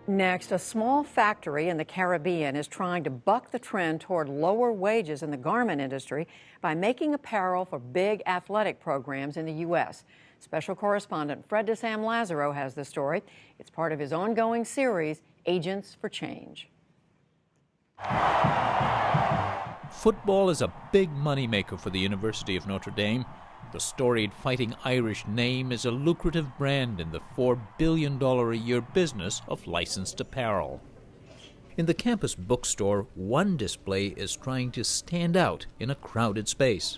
Next, a small factory in the Caribbean is trying to buck the trend toward lower wages in the garment industry by making apparel for big athletic programs in the U.S. Special correspondent Fred DeSam Lazaro has the story. It's part of his ongoing series, Agents for Change. Football is a big moneymaker for the University of Notre Dame. The storied Fighting Irish name is a lucrative brand in the $4 billion a year business of licensed apparel. In the campus bookstore, one display is trying to stand out in a crowded space.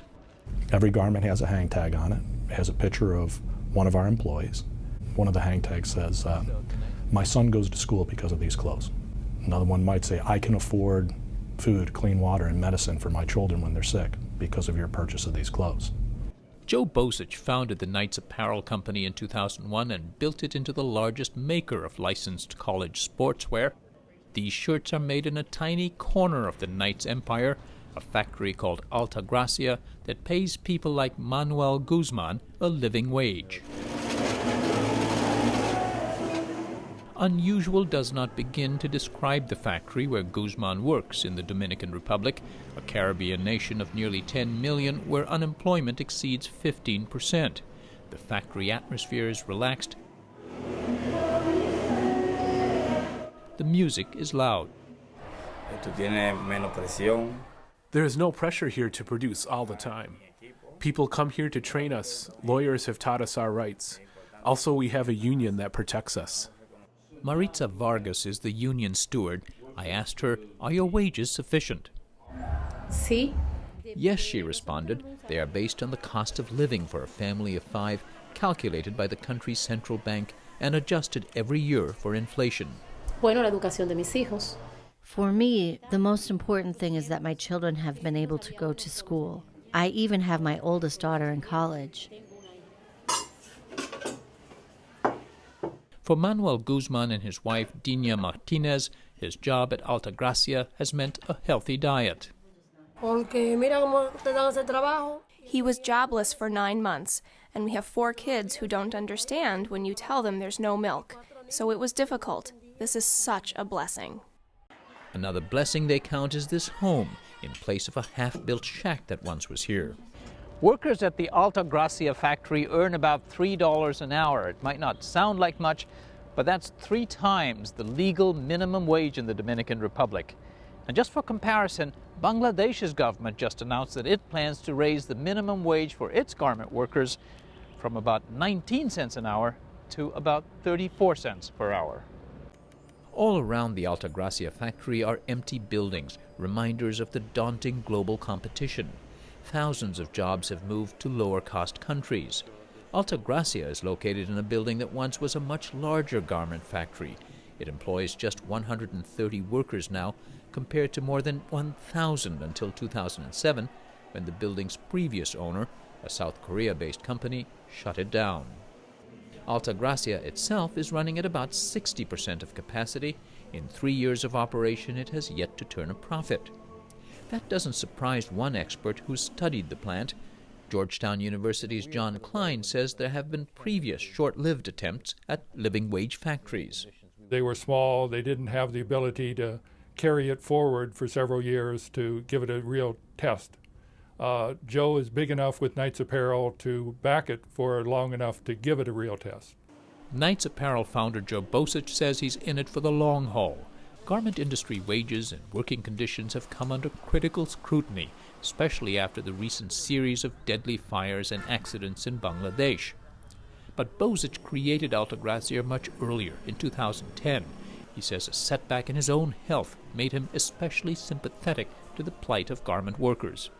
Every garment has a hang tag on it. It has a picture of one of our employees. One of the hang tags says, "My son goes to school because of these clothes." Another one might say, "I can afford food, clean water, and medicine for my children when they're sick because of your purchase of these clothes." Joe Bosich founded the Knights Apparel Company in 2001 and built it into the largest maker of licensed college sportswear. These shirts are made in a tiny corner of the Knights empire, a factory called Alta Gracia that pays people like Manuel Guzman a living wage. Unusual does not begin to describe the factory where Guzman works in the Dominican Republic, a Caribbean nation of nearly 10 million where unemployment exceeds 15%. The factory atmosphere is relaxed. The music is loud. There is no pressure here to produce all the time. People come here to train us. Lawyers have taught us our rights. Also, we have a union that protects us. Maritza Vargas is the union steward. I asked her, "Are your wages sufficient?" Sí. Yes, she responded. They are based on the cost of living for a family of 5, calculated by the country's central bank and adjusted every year for inflation. Bueno, la educación de mis hijos. For me, the most important thing is that my children have been able to go to school. I even have my oldest daughter in college. For Manuel Guzman and his wife, Dina Martinez, his job at Alta Gracia has meant a healthy diet. He was jobless for 9 months, and we have 4 kids who don't understand when you tell them there's no milk. So it was difficult. This is such a blessing. Another blessing they count is this home, in place of a half-built shack that once was here. Workers at the Alta Gracia factory earn about $3 an hour. It might not sound like much, but that's 3 times the legal minimum wage in the Dominican Republic. And just for comparison, Bangladesh's government just announced that it plans to raise the minimum wage for its garment workers from about 19 cents an hour to about 34 cents per hour. All around the Alta Gracia factory are empty buildings, reminders of the daunting global competition. Thousands of jobs have moved to lower-cost countries. Alta Gracia is located in a building that once was a much larger garment factory. It employs just 130 workers now, compared to more than 1,000 until 2007, when the building's previous owner, a South Korea-based company, shut it down. Alta Gracia itself is running at about 60% of capacity. In 3 years of operation, it has yet to turn a profit. That doesn't surprise one expert who studied the plant. Georgetown University's John Klein says there have been previous short-lived attempts at living wage factories. They were small. They didn't have the ability to carry it forward for several years to give it a real test. Joe is big enough with Knights Apparel to back it for long enough to give it a real test. Knights Apparel founder Joe Bosich says he's in it for the long haul. Garment industry wages and working conditions have come under critical scrutiny, especially after the recent series of deadly fires and accidents in Bangladesh. But Bosich created Alta Gracia much earlier, in 2010. He says a setback in his own health made him especially sympathetic to the plight of garment workers.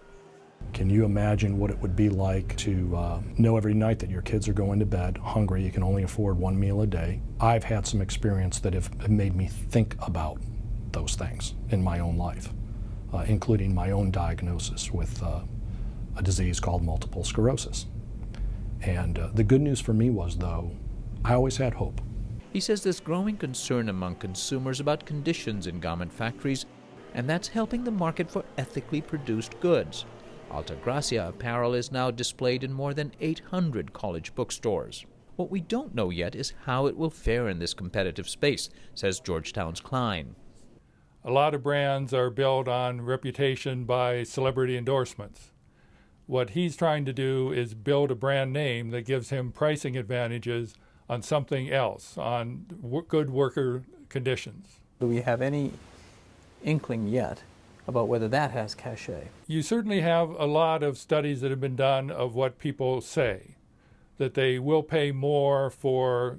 Can you imagine what it would be like to know every night that your kids are going to bed hungry, you can only afford 1 meal a day? I've had some experience that have made me think about those things in my own life, including my own diagnosis with a disease called multiple sclerosis. And the good news for me was, though, I always had hope. He says there's growing concern among consumers about conditions in garment factories, and that's helping the market for ethically produced goods. Alta Gracia apparel is now displayed in more than 800 college bookstores. What we don't know yet is how it will fare in this competitive space, says Georgetown's Klein. A lot of brands are built on reputation by celebrity endorsements. What he's trying to do is build a brand name that gives him pricing advantages on something else, on good worker conditions. Do we have any inkling yet about whether that has cachet? You certainly have a lot of studies that have been done of what people say, that they will pay more for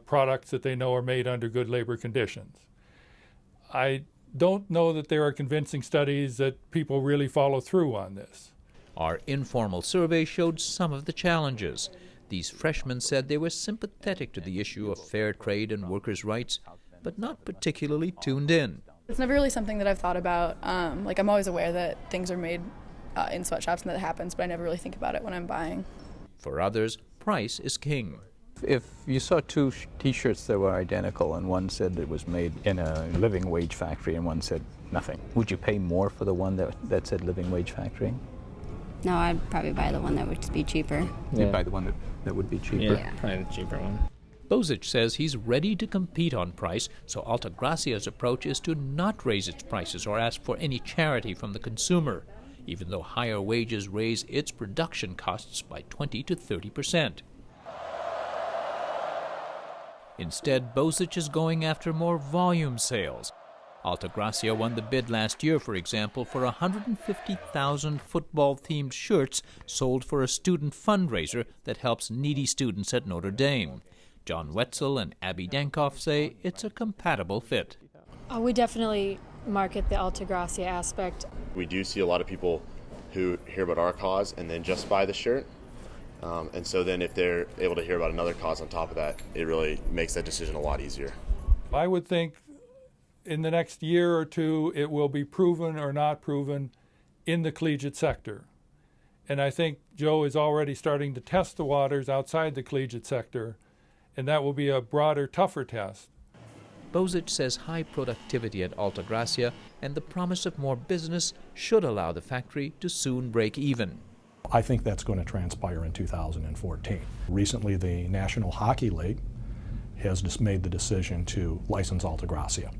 products that they know are made under good labor conditions. I don't know that there are convincing studies that people really follow through on this. Our informal survey showed some of the challenges. These freshmen said they were sympathetic to the issue of fair trade and workers' rights, but not particularly tuned in. It's never really something that I've thought about. I'm always aware that things are made in sweatshops and that it happens, but I never really think about it when I'm buying. For others, price is king. If you saw two T-shirts that were identical and one said it was made in a living wage factory and one said nothing, would you pay more for the one that said living wage factory? No, I'd probably buy the one that would be cheaper. Yeah. You'd buy the one that would be cheaper? Yeah, probably the cheaper one. Bozich says he's ready to compete on price, so Altagracia's approach is to not raise its prices or ask for any charity from the consumer, even though higher wages raise its production costs by 20 to 30%. Instead, Bozich is going after more volume sales. Altagracia won the bid last year, for example, for 150,000 football-themed shirts sold for a student fundraiser that helps needy students at Notre Dame. John Wetzel and Abby Dankoff say it's a compatible fit. We definitely market the Altagracia aspect. We do see a lot of people who hear about our cause and then just buy the shirt. And so then if they're able to hear about another cause on top of that, it really makes that decision a lot easier. I would think in the next year or two it will be proven or not proven in the collegiate sector. And I think Joe is already starting to test the waters outside the collegiate sector, and that will be a broader, tougher test. Bozich says high productivity at Altagracia and the promise of more business should allow the factory to soon break even. I think that's going to transpire in 2014. Recently, the National Hockey League has just made the decision to license Altagracia.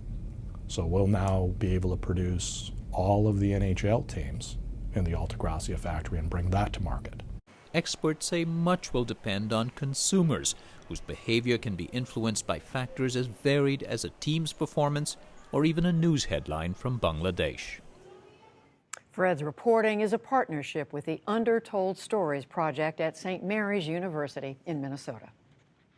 So we'll now be able to produce all of the NHL teams in the Altagracia factory and bring that to market. Experts say much will depend on consumers, whose behavior can be influenced by factors as varied as a team's performance or even a news headline from Bangladesh. Fred's reporting is a partnership with the Undertold Stories Project at St. Mary's University in Minnesota.